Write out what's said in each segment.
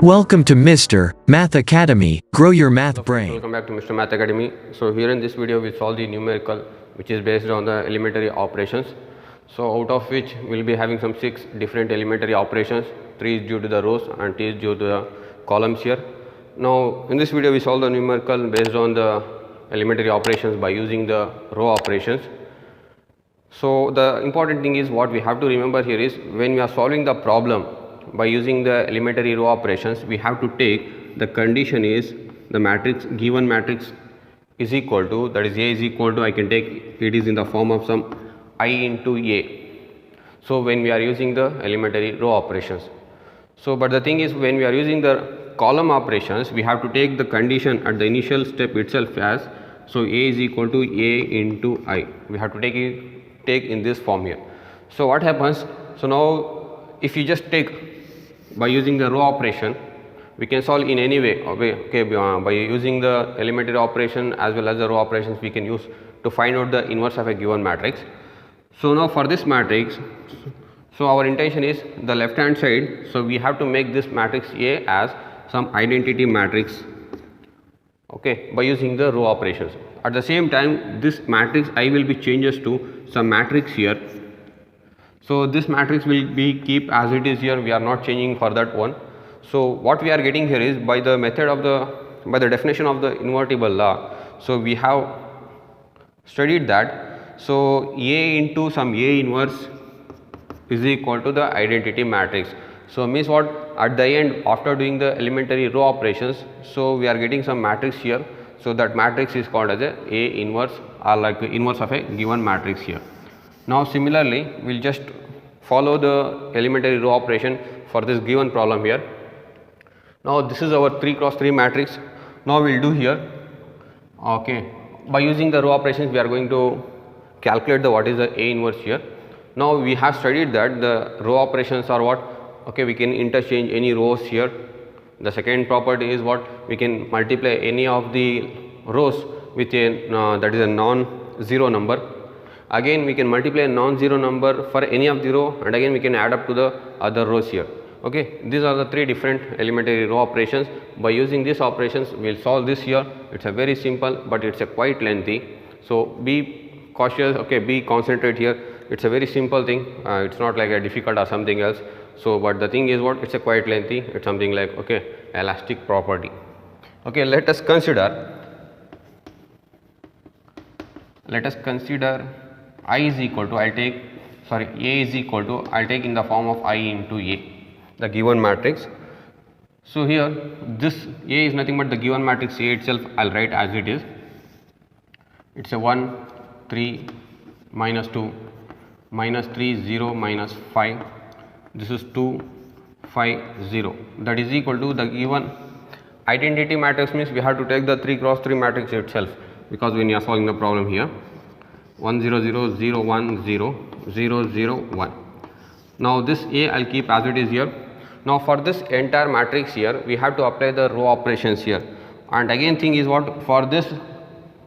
Welcome to Mr. Math Academy. Grow your math brain. Welcome back to Mr. Math Academy. So here in this video we solve the numerical which is based on the elementary operations. So out of which we will be having some 6 different elementary operations. 3 is due to the rows and 2 is due to the columns here. Now in this video we solve the numerical based on the elementary operations by using the row operations. So the important thing is what we have to remember here is when we are solving the problem by using the elementary row operations, we have to take the condition is the matrix, given matrix is equal to, that is A is equal to, I can take it is in the form of some I into A. So when we are using the elementary row operations. So but the thing is when we are using the column operations, we have to take the condition at the initial step itself as, so A is equal to A into I. We have to take in this form here. So what happens? So now if you just take by using the row operation, we can solve in any way. Okay, by using the elementary operation as well as the row operations we can use to find out the inverse of a given matrix. So now for this matrix, so our intention is the left hand side, so we have to make this matrix A as some identity matrix, okay, by using the row operations. At the same time this matrix I will be changes to some matrix here. So this matrix will be keep as it is here, we are not changing for that one. So what we are getting here is by the method of by the definition of the invertible law. So we have studied that, so A into some A inverse is equal to the identity matrix. So means what, at the end after doing the elementary row operations, so we are getting some matrix here. So that matrix is called as A inverse or like inverse of a given matrix here. Now similarly we will just follow the elementary row operation for this given problem here. Now this is our 3 cross 3 matrix. Now we will do here, okay, by using the row operations we are going to calculate the what is the A inverse here. Now we have studied that the row operations are what, okay, we can interchange any rows here. The second property is what, we can multiply any of the rows with a that is a non-zero number. Again we can multiply a non-zero number for any of the row, and again we can add up to the other rows here. Okay, these are the 3 different elementary row operations. By using these operations we will solve this here. It's a very simple but it's a quite lengthy, so be cautious, okay, be concentrate here. It's a very simple thing, it's not like a difficult or something else. So but the thing is what, it's a quite lengthy, it's something like, okay, elastic property. Okay, let us consider I is equal to, A is equal to, I will take in the form of I into A, the given matrix. So here this A is nothing but the given matrix A itself, I will write as it is. It's a 1, 3, minus 2, minus 3, 0, minus 5. This is 2, 5, 0. That is equal to the given identity matrix, means we have to take the 3 cross 3 matrix itself, because when you are solving the problem here, 1 0 0 0 1 0 0 0 1. Now this A I will keep as it is here. Now for this entire matrix here we have to apply the row operations here, and again thing is what, for this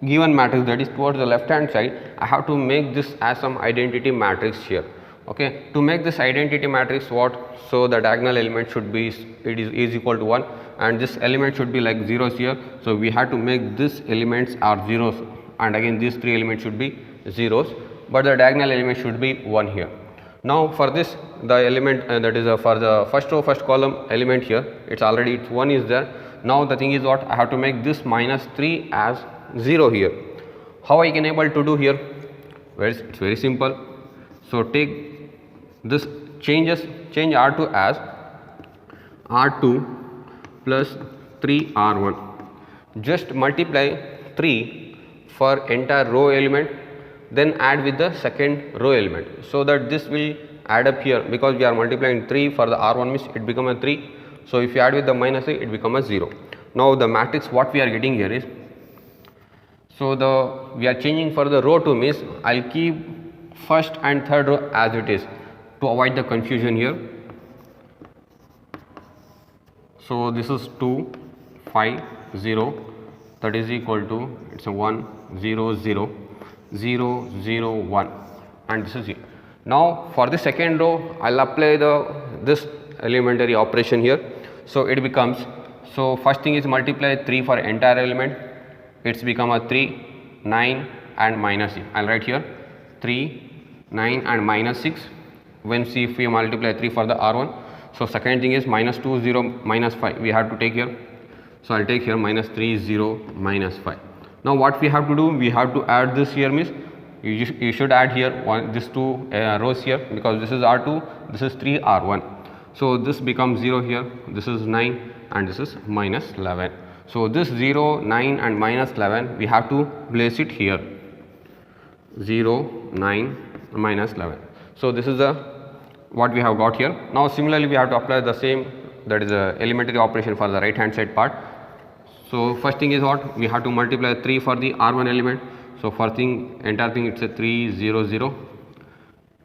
given matrix that is towards the left hand side, I have to make this as some identity matrix here. Okay, to make this identity matrix what, so the diagonal element should be, it is equal to 1, and this element should be like zeros here. So we have to make this elements are zeros, and again these 3 elements should be zeros, but the diagonal element should be 1 here. Now for this the element that is for the first row first column element here, it's already 1 is there. Now the thing is what, I have to make this minus 3 as 0 here. How I can able to do here? Well, it's very simple. So take this, change R2 as R2 plus 3R1. Just multiply 3 for entire row element, then add with the second row element, so that this will add up here, because we are multiplying 3 for the R1 means it become a 3. So if you add with the minus 3 it become a 0. Now the matrix what we are getting here is, so we are changing for the row 2 means I will keep first and third row as it is to avoid the confusion here. So this is 2 5 0, that is equal to, it's a 1 0 0 0 0 1, and this is it. Now for the second row I will apply this elementary operation here. So it becomes, so first thing is multiply 3 for entire element, it's become a 3, 9 and minus 6. I'll write here 3, 9 and minus 6. When see if we multiply 3 for the R1. So second thing is minus 2, 0, minus 5 we have to take here. So I'll take here minus 3, 0, minus 5. Now what we have to do, we have to add this here, means you should add here this two rows here, because this is R2, this is 3 R1. So this becomes 0 here, this is 9 and this is minus 11. So this 0, 9 and minus 11 we have to place it here, 0, 9, minus 11. So this is the what we have got here. Now similarly we have to apply the same, that is a elementary operation for the right hand side part. So first thing is what, we have to multiply 3 for the R1 element. So first thing, entire thing, it's a 3, 0, 0.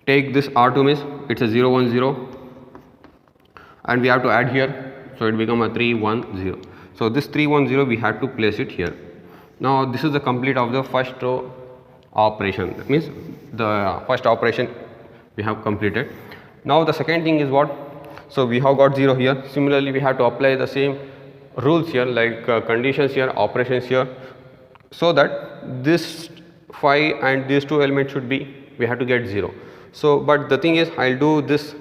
Take this R2 means it's a 0, 1, 0 and we have to add here, so it become a 3, 1, 0. So this 3, 1, 0 we have to place it here. Now this is the complete of the first row operation, that means the first operation we have completed. Now the second thing is what, so we have got 0 here. Similarly we have to apply the same rules here, like conditions here, operations here, so that this 5 and these two elements should be, we have to get 0. So but the thing is, I'll do this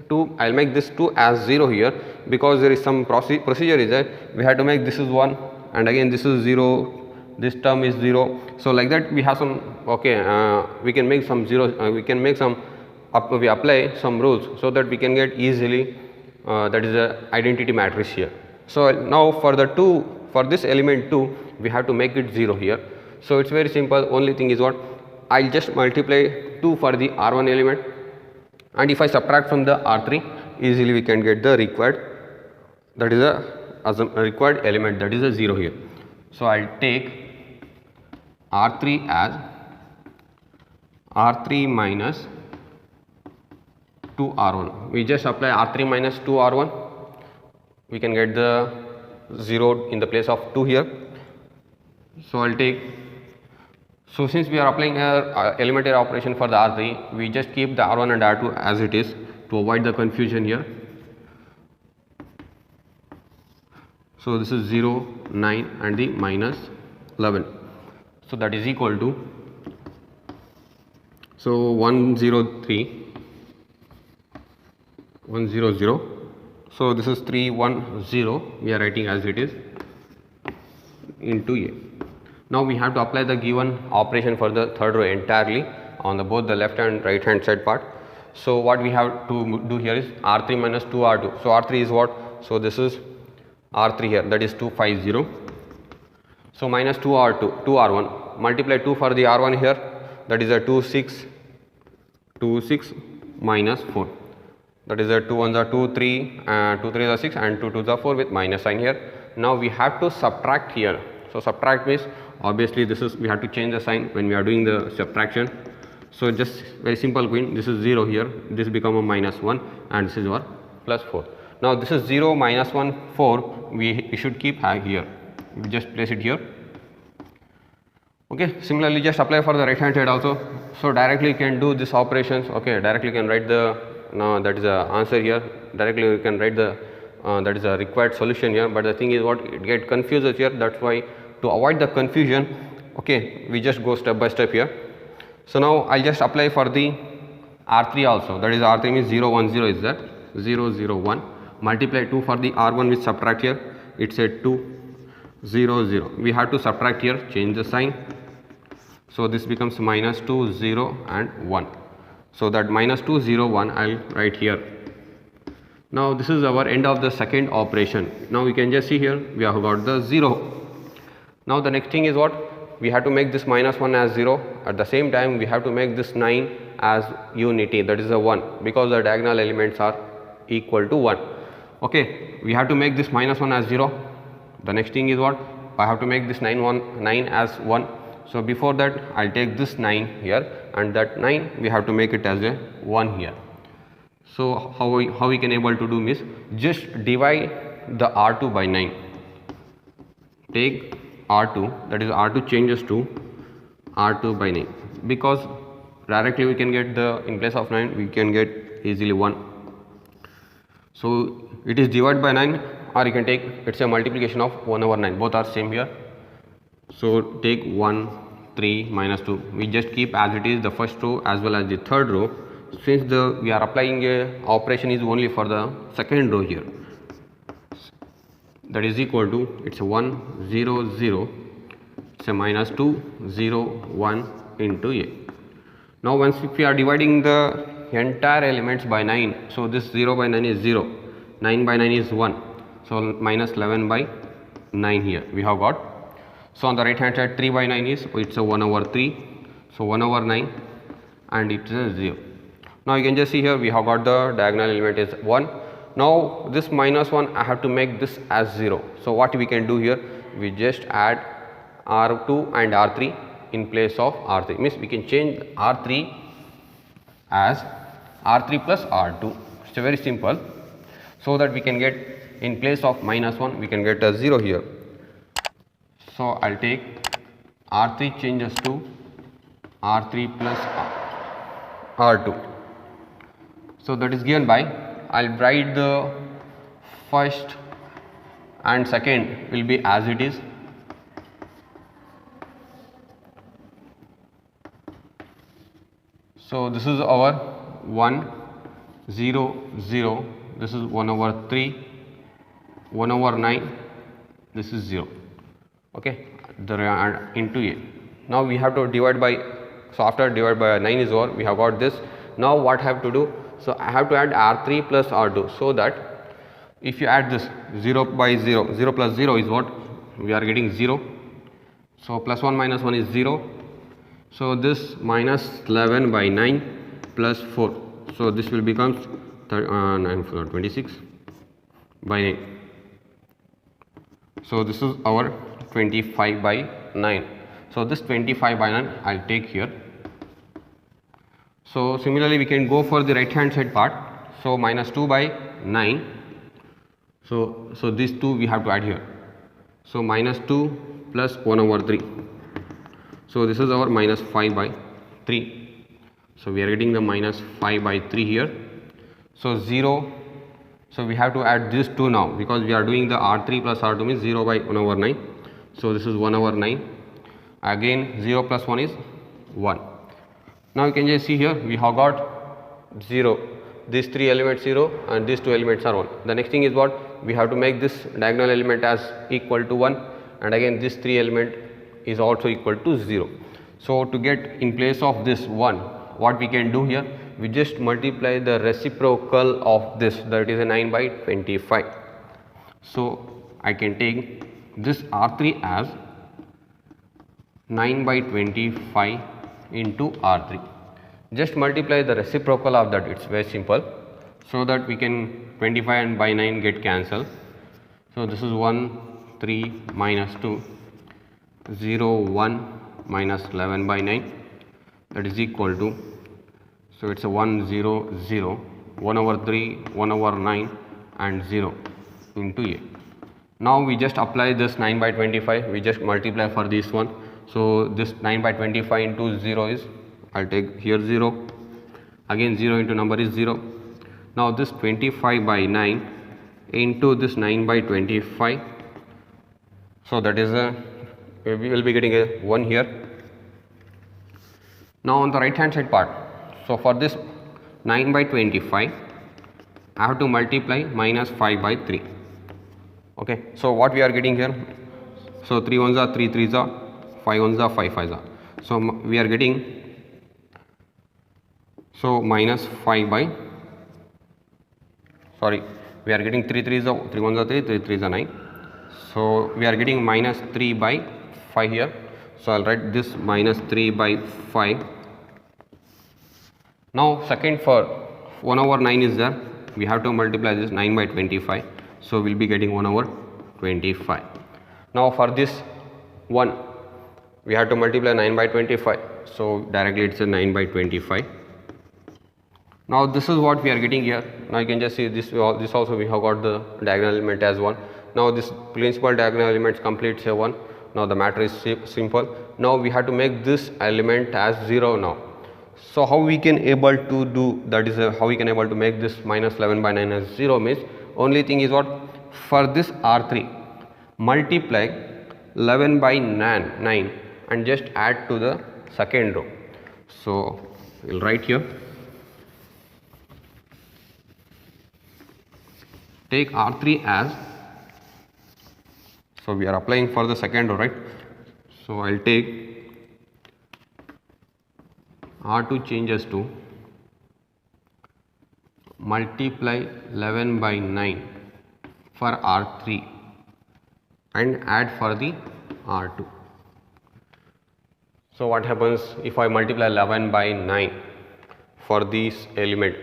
2, I'll make this 2 as 0 here, because there is some procedure is there. We have to make this is 1 and again this is 0, this term is 0. So like that we have some, okay, we can make some zeros, we can make some we apply some rules so that we can get easily that is a identity matrix here. So now for the 2, for this element 2 we have to make it 0 here. So it's very simple, only thing is what, I'll just multiply 2 for the R1 element, and if I subtract from the R3, easily we can get the required, that is a required element, that is a 0 here. So I'll take R3 as R3 minus 2 R1. We just apply R3 minus 2 R1, we can get the 0 in the place of 2 here. So I'll take, so since we are applying a elementary operation for the R3, we just keep the R1 and R2 as it is to avoid the confusion here. So this is 0, 9 and the minus 11. So that is equal to, so 103, 100. So this is 310, we are writing as it is into A. Now we have to apply the given operation for the third row entirely on the both the left and right hand side part. So what we have to do here is R3 minus 2 R2. So R3 is what? So this is R3 here, that is 250. So minus 2 R2, 2 R1, multiply 2 for the R1 here, that is a 26, 26 minus 4. That is a 2 1s are 2, 3, 2 3s are 6 and 2 2s are 4 with minus sign here. Now we have to subtract here. So subtract means obviously this is, we have to change the sign when we are doing the subtraction. So just very simple going, this is 0 here, this become a minus 1 and this is our plus 4. Now this is 0 minus 1 4, we should keep here, we just place it here. Okay, similarly just apply for the right hand side also. So directly you can do this operations. Okay, directly you can write the, now that is the answer here, directly you can write the that is a required solution here. But the thing is what, it get confused here, that's why to avoid the confusion, okay, we just go step by step here. So now I'll just apply for the R3 also, that is R3 means 0 1 0 is that 0 0 1, multiply 2 for the R1 with subtract here, it's a 2 0 0, we have to subtract here, change the sign. So this becomes minus 2 0 and 1. So that minus 2 0 1 I'll write here. Now this is our end of the second operation. Now we can just see here we have got the 0. Now the next thing is what, we have to make this minus 1 as 0, at the same time we have to make this 9 as unity, that is a 1, because the diagonal elements are equal to 1. Okay, we have to make this minus 1 as 0. The next thing is what, I have to make this 9 as 1. So before that I'll take this 9 here, and that 9 we have to make it as a 1 here. So how we can able to do is just divide the R2 by 9. Take R2, that is R2 changes to R2 by 9, because directly we can get the, in place of 9 we can get easily 1. So it is divided by 9, or you can take, it's a multiplication of 1 over 9, both are same here. So take 1, 3, minus 2, we just keep as it is the first row as well as the third row, since we are applying a operation is only for the second row here. That is equal to, it's a 1, 0, 0, it's a minus 2, 0, 1 into a. Now once if we are dividing the entire elements by 9, so this 0 by 9 is 0, 9 by 9 is 1, so minus 11 by 9 here we have got. So on the right hand side 3 by 9 is, it's a 1 over 3, so 1 over 9 and it's a 0. Now you can just see here we have got the diagonal element is 1. Now this minus 1 I have to make this as 0. So what we can do here, we just add R2 and R3 in place of R3, means we can change R3 as R3 plus R2. It's very simple, so that we can get in place of minus 1 we can get a 0 here. So I'll take R3 changes to R3 plus R2. So that is given by, I'll write the first and second will be as it is. So this is our 1, 0, 0, this is 1 over 3, 1 over 9, this is 0, okay, into a. Now we have to divide by, so after divide by 9 is over, we have got this. Now what I have to do, so I have to add R3 plus R2, so that if you add this 0 by 0, 0 plus 0 is what? We are getting 0. So plus 1 minus 1 is 0. So this minus 11 by 9 plus 4. So this will become 26 by 9. So this is our 25 by 9. So this 25 by 9 I'll take here. So similarly we can go for the right hand side part. So minus 2 by 9. So these two we have to add here. So minus 2 plus 1 over 3. So this is our minus 5 by 3. So we are getting the minus 5 by 3 here. So 0. So we have to add these two now, because we are doing the R3 plus R2 means 0 by 1 over 9. So this is 1 over 9. Again 0 plus 1 is 1. Now you can just see here we have got 0. These three elements 0 and these two elements are 1. The next thing is what? We have to make this diagonal element as equal to 1, and again this 3 element is also equal to 0. So to get in place of this 1, what we can do here, we just multiply the reciprocal of this, that is a 9 by 25. So I can take this R3 as 9 by 25 into R3. Just multiply the reciprocal of that, it's very simple, so that we can 25 and by 9 get cancelled. So this is 1, 3 minus 2, 0, 1 minus 11 by 9, that is equal to, so it's a 1, 0, 0, 1 over 3, 1 over 9 and 0 into a. Now we just apply this 9 by 25, we just multiply for this one. So this 9 by 25 into 0 is, I'll take here 0, again 0 into number is 0. Now this 25 by 9 into this 9 by 25, so that is we will be getting a 1 here. Now on the right hand side part, so for this 9 by 25 I have to multiply minus 5 by 3. Okay, so what we are getting here, so 3 ones are 3 3s are 5 ones are 5 5s are, so we are getting, so minus 5 by, sorry, we are getting 3 3s are 3 ones are 3 3 3s are 9. So we are getting minus 3 by 5 here. So I'll write this minus 3 by 5. Now second, for 1 over 9 is there, we have to multiply this 9 by 25. So we'll be getting 1 over 25. Now for this 1, we have to multiply 9 by 25. So directly it's a 9 by 25. Now this is what we are getting here. Now you can just see this also we have got the diagonal element as 1. Now this principal diagonal elements completes a 1. Now the matter is simple. Now we have to make this element as 0 now. So how we can able to do that, is how we can able to make this minus 11 by 9 as 0 means, only thing is what, for this R3, multiply 11 by 9 and just add to the second row. So we'll write here, take R3 as, so we are applying for the second row, right? So I'll take R2 changes to multiply 11 by 9 for R3 and add for the R2. So what happens if I multiply 11 by 9 for this element,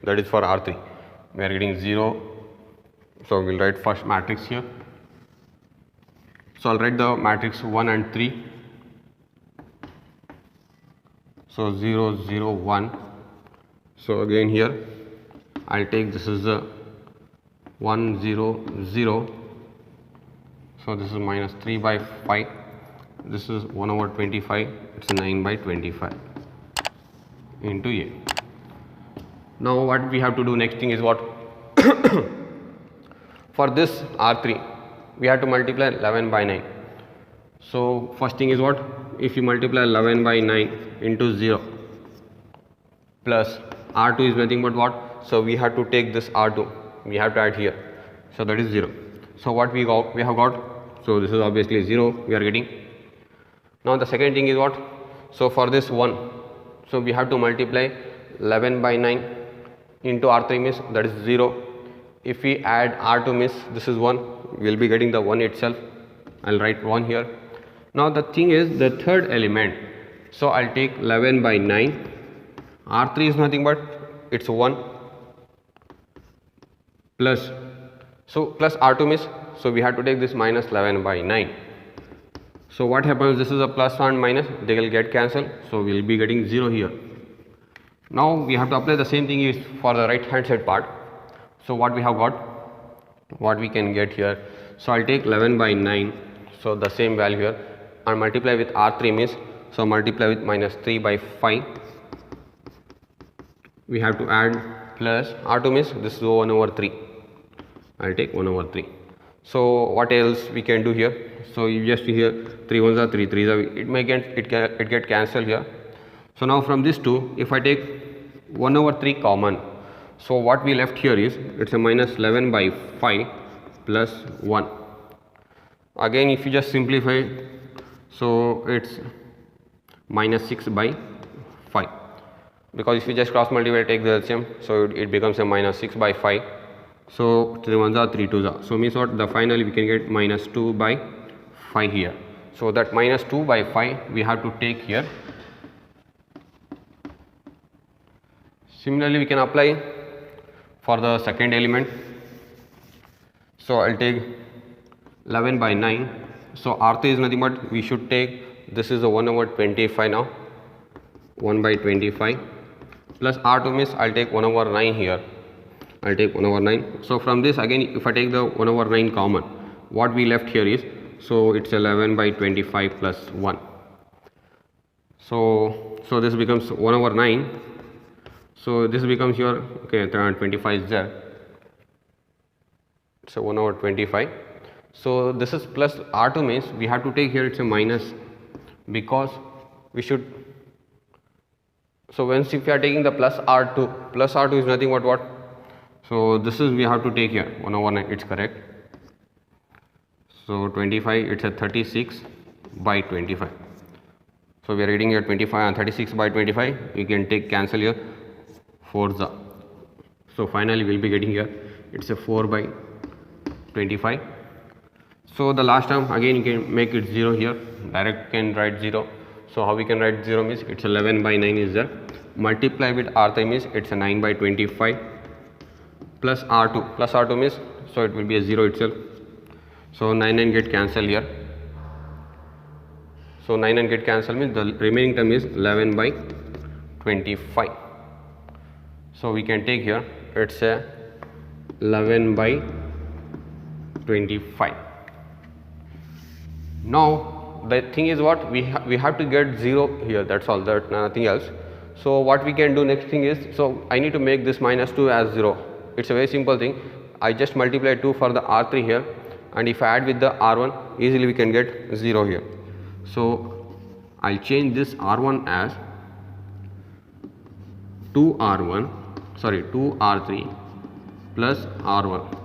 that is for R3, we are getting 0. So we'll write first matrix here. So I'll write the matrix 1 and 3. So 0, 0, 1. So again here I'll take, this is the 1, 0, 0. So this is minus 3 by 5. This is 1 over 25. It's 9 by 25 into A. Now what we have to do next thing is what? For this R3, we have to multiply 11 by 9. So first thing is what? If you multiply 11 by 9 into 0 plus R2 is nothing but what? So we have to take this R2, we have to add here. So that is 0. So what we have got? So this is obviously 0 we are getting. Now the second thing is what? So for this 1, so we have to multiply 11 by 9 into R3 means that is 0. If we add R2 means this is 1, we will be getting the 1 itself. I'll write 1 here. Now the thing is the third element. So I'll take 11 by 9. R3 is nothing but it's 1 plus, so plus R2 means, so we have to take this minus 11 by 9. So what happens, this is a plus and minus, they will get cancelled, so we will be getting 0 here. Now we have to apply the same thing is for the right hand side part. So what we have got, what we can get here, so I'll take 11 by 9, so the same value here, and multiply with R3 means, so multiply with minus 3 by 5. We have to add plus R2 means this is 1 over 3. I'll take 1 over 3. So what else we can do here? So you just here 3 ones are 3, 3s are, it may get cancelled here. So now from this 2, if I take 1 over 3 common, so what we left here is it's a minus 11 by 5 plus 1. Again if you just simplify, so it's minus 6 by 5, because if you just cross multiply take the LCM, so it becomes a minus 6 by 5. So 3 ones are 3 2s are, so means what, the finally we can get minus 2 by 5 here. So that minus 2 by 5 we have to take here. Similarly we can apply for the second element. So I'll take 11 by 9. So R3 is nothing but we should take, this is a 1 over 25 now, 1 by 25 plus R2 means I'll take 1 over 9 here. I'll take 1 over 9. So from this again if I take the 1 over 9 common, what we left here is, so it's 11 by 25 plus 1. So this becomes 1 over 9. So this becomes your, okay, 25 is there. So 1 over 25. So this is plus R2 means we have to take here it's a minus, because we should, so once if we are taking the plus R2 is nothing but what? So this is we have to take here 1 over 9, it's correct. So 25, it's a 36 by 25. So we are reading here 25 and 36 by 25. You can take cancel here 4s. So finally we will be getting here it's a 4 by 25. So the last term again you can make it 0 here. Direct can write 0. So how we can write 0 means it's 11 by 9 is there. Multiply with R3 means it's a 9 by 25 plus R2. Plus R2 means, so it will be a 0 itself. So 9 and get cancelled here. So 9 and get cancelled means the remaining term is 11 by 25. So we can take here it's a 11 by 25. Now the thing is what, we have to get 0 here, that's all, that nothing else. So what we can do next thing is, so I need to make this minus 2 as 0. It's a very simple thing. I just multiply 2 for the R3 here, and if I add with the R1, easily we can get 0 here. So I'll change this R1 as 2R3 plus R1.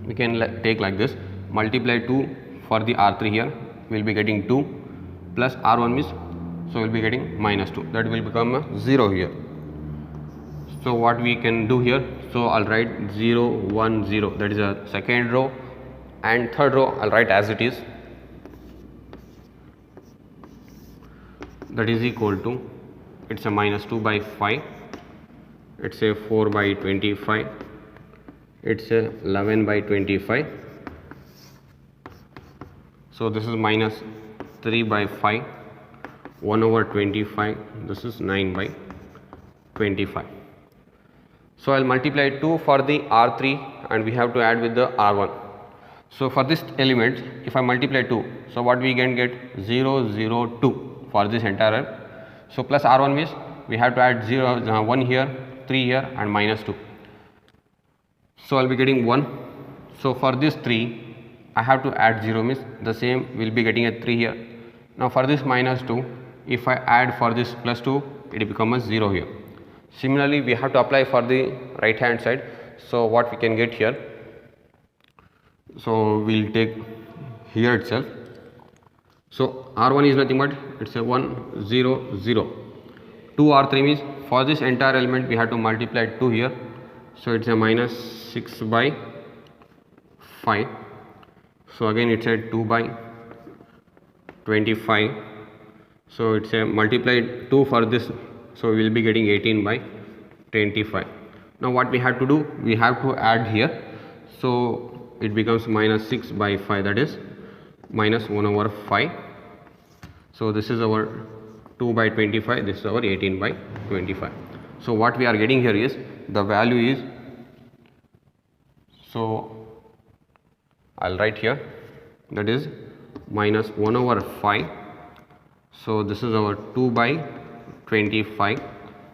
We can take like this, multiply 2 for the R3 here, we'll be getting 2 plus R1 means, so we'll be getting minus 2, that will become a 0 here. So what we can do here, so I'll write 0 1 0, that is a second row, and third row I'll write as it is, that is equal to, it's a minus 2 by 5, it's a 4 by 25, it's a 11 by 25, so this is minus 3 by 5, 1 over 25, this is 9 by 25. So I'll multiply 2 for the R3 and we have to add with the R1. So for this element, if I multiply 2, so what we can get 0 0 2 for this entire. So plus R1 means we have to add 1 here, 3 here and minus 2. So I'll be getting 1. So for this 3, I have to add 0 means the same, we'll be getting a 3 here. Now for this minus 2, if I add for this plus 2, it becomes a 0 here. Similarly, we have to apply for the right hand side. So what we can get here, so we'll take here itself. So R1 is nothing but it's a 1 0 0. 2 R3 means for this entire element we have to multiply 2 here. So it's a minus 6 by 5. So again it's a 2 by 25. So it's a multiply 2 for this. So we will be getting 18 by 25. Now what we have to do, we have to add here. So it becomes minus 6 by 5, that is minus 1 over 5. So this is our 2 by 25, this is our 18 by 25. So what we are getting here is the value is, so I'll write here, that is minus 1 over 5. So this is our 2 by 25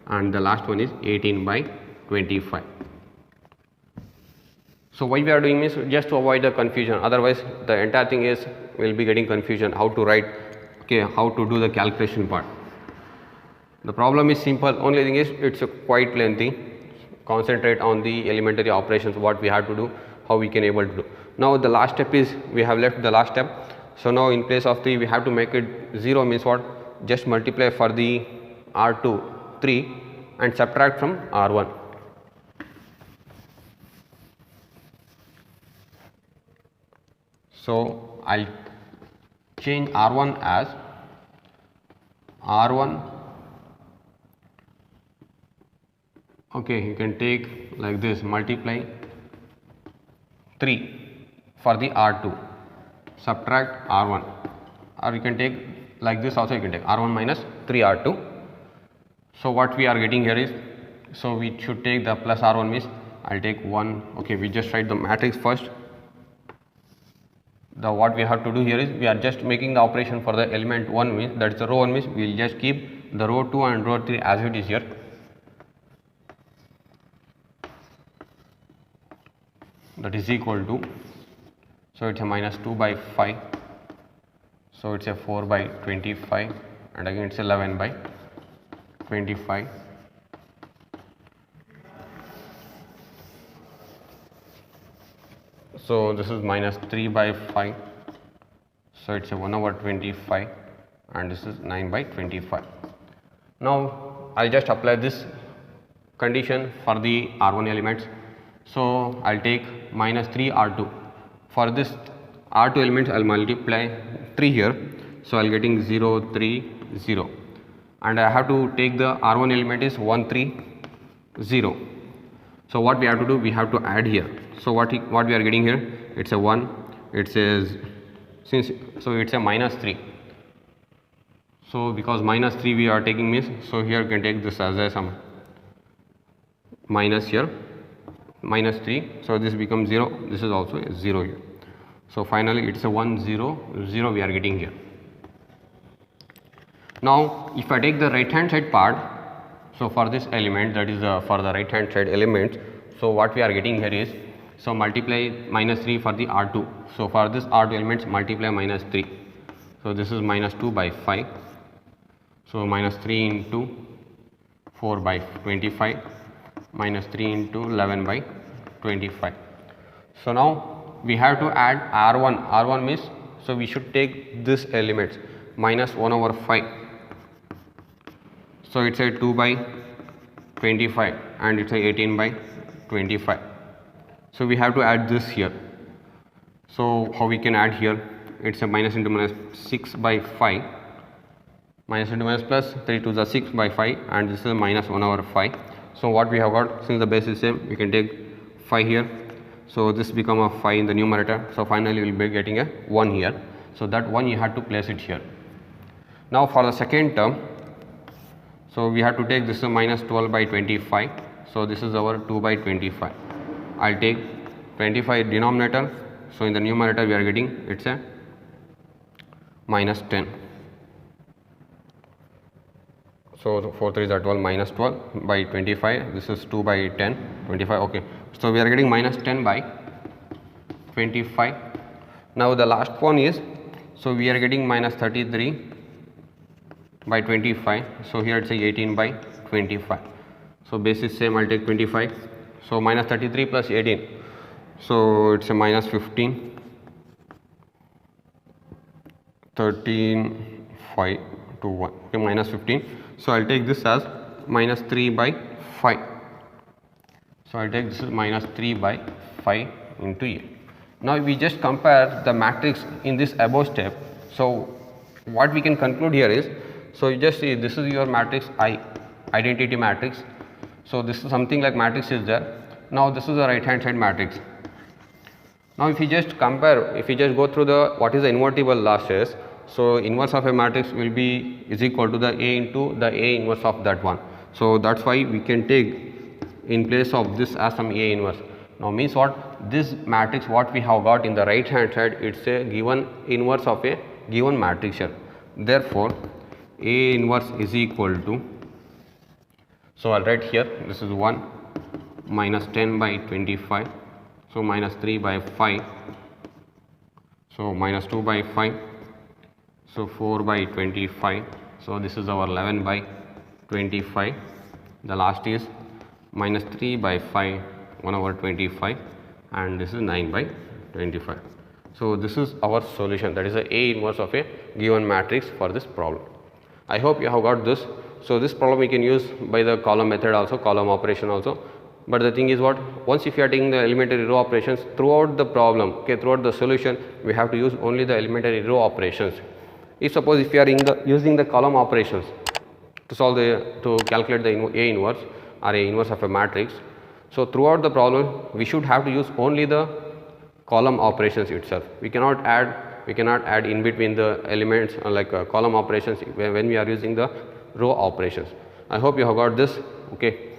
and the last one is 18 by 25. So why we are doing this, just to avoid the confusion, otherwise the entire thing is will be getting confusion how to write, okay, how to do the calculation part. The problem is simple, only thing is it's quite lengthy. Concentrate on the elementary operations, what we have to do, how we can able to do. Now the last step is, we have left the last step. So now in place of 3 we have to make it 0 means what, just multiply for the R2 3 and subtract from R1. So I'll change R1 as R1, okay, you can take like this, multiply 3 for the R2, subtract R1, or you can take like this also, you can take R1 minus 3R2. So what we are getting here is, so we should take the plus R1 means I'll take 1, okay, we just write the matrix first. The what we have to do here is, we are just making the operation for the element 1 means, that is the row 1 means we will just keep the row 2 and row 3 as it is here. That is equal to, so it's a minus 2 by 5, so it's a 4 by 25 and again it's 11 by 25. So this is minus 3 by 5, so it's a 1 over 25 and this is 9 by 25. Now I'll just apply this condition for the R1 elements. So I'll take minus 3 R2. For this R2 elements I'll multiply 3 here, so I'll getting 0 3 0 and I have to take the R1 element is 1 3 0. So what we have to do, we have to add here. So what we are getting here, it's a 1, it says, since, so it's a minus 3. So because minus 3 we are taking means, so here you can take this as a some minus here, minus 3, so this becomes 0, this is also a 0 here. So finally it's a 1 0 0 we are getting here. Now if I take the right hand side part, so for this element, that is for the right hand side element, so what we are getting here is, So multiply minus 3 for the R2. So for this R2 elements multiply minus 3. So this is minus 2 by 5. So minus 3 into 4 by 25 minus 3 into 11 by 25. So now we have to add R1. R1 means, so we should take this elements minus 1 over 5. So it's a 2 by 25 and it's a 18 by 25. So we have to add this here. So how we can add here? It's a minus into minus 6 by 5, minus into minus plus 3 to the 6 by 5, and this is minus 1 over 5. So what we have got, since the base is same, we can take 5 here. So this become a 5 in the numerator. So finally we will be getting a 1 here. So that 1 you have to place it here. Now for the second term, so we have to take this minus 12 by 25. So this is our 2 by 25. I'll take 25 denominator. So in the numerator we are getting, it's a minus 10. So 4 3 is 12, minus 12 by 25. This is 2 by 10, 25. Okay. So we are getting minus 10 by 25. Now the last one is, so we are getting minus 33 by 25. So here it's a 18 by 25. So base is same, I'll take 25. So minus 33 plus 18. So it's a minus 15. 13, 5 to 1. Okay, minus 15. So I'll take this as minus 3 by 5. So I'll take this as minus 3 by 5 into A. Now we just compare the matrix in this above step. So what we can conclude here is, so you just see this is your matrix I, identity matrix. So this is something like matrix is there. Now this is the right hand side matrix. Now if you just compare, if you just go through the what is the invertible lashes, so inverse of a matrix will be is equal to the A into the A inverse of that one. So that's why we can take in place of this as some A inverse. Now means what, this matrix what we have got in the right hand side, it's a given inverse of a given matrix here. Therefore A inverse is equal to, so I'll write here, this is 1 minus 10 by 25. So minus 3 by 5. So minus 2 by 5. So 4 by 25. So this is our 11 by 25. The last is minus 3 by 5, 1 over 25, and this is 9 by 25. So this is our solution, that is the A inverse of a given matrix for this problem. I hope you have got this. So this problem we can use by the column method also, column operation also. But the thing is what, once if you are taking the elementary row operations throughout the problem, okay, throughout the solution, we have to use only the elementary row operations. If suppose if you are using the column operations to solve to calculate the A inverse or A inverse of a matrix, so throughout the problem we should have to use only the column operations itself. We cannot add in between the elements like column operations when we are using the row operations. I hope you have got this. Okay.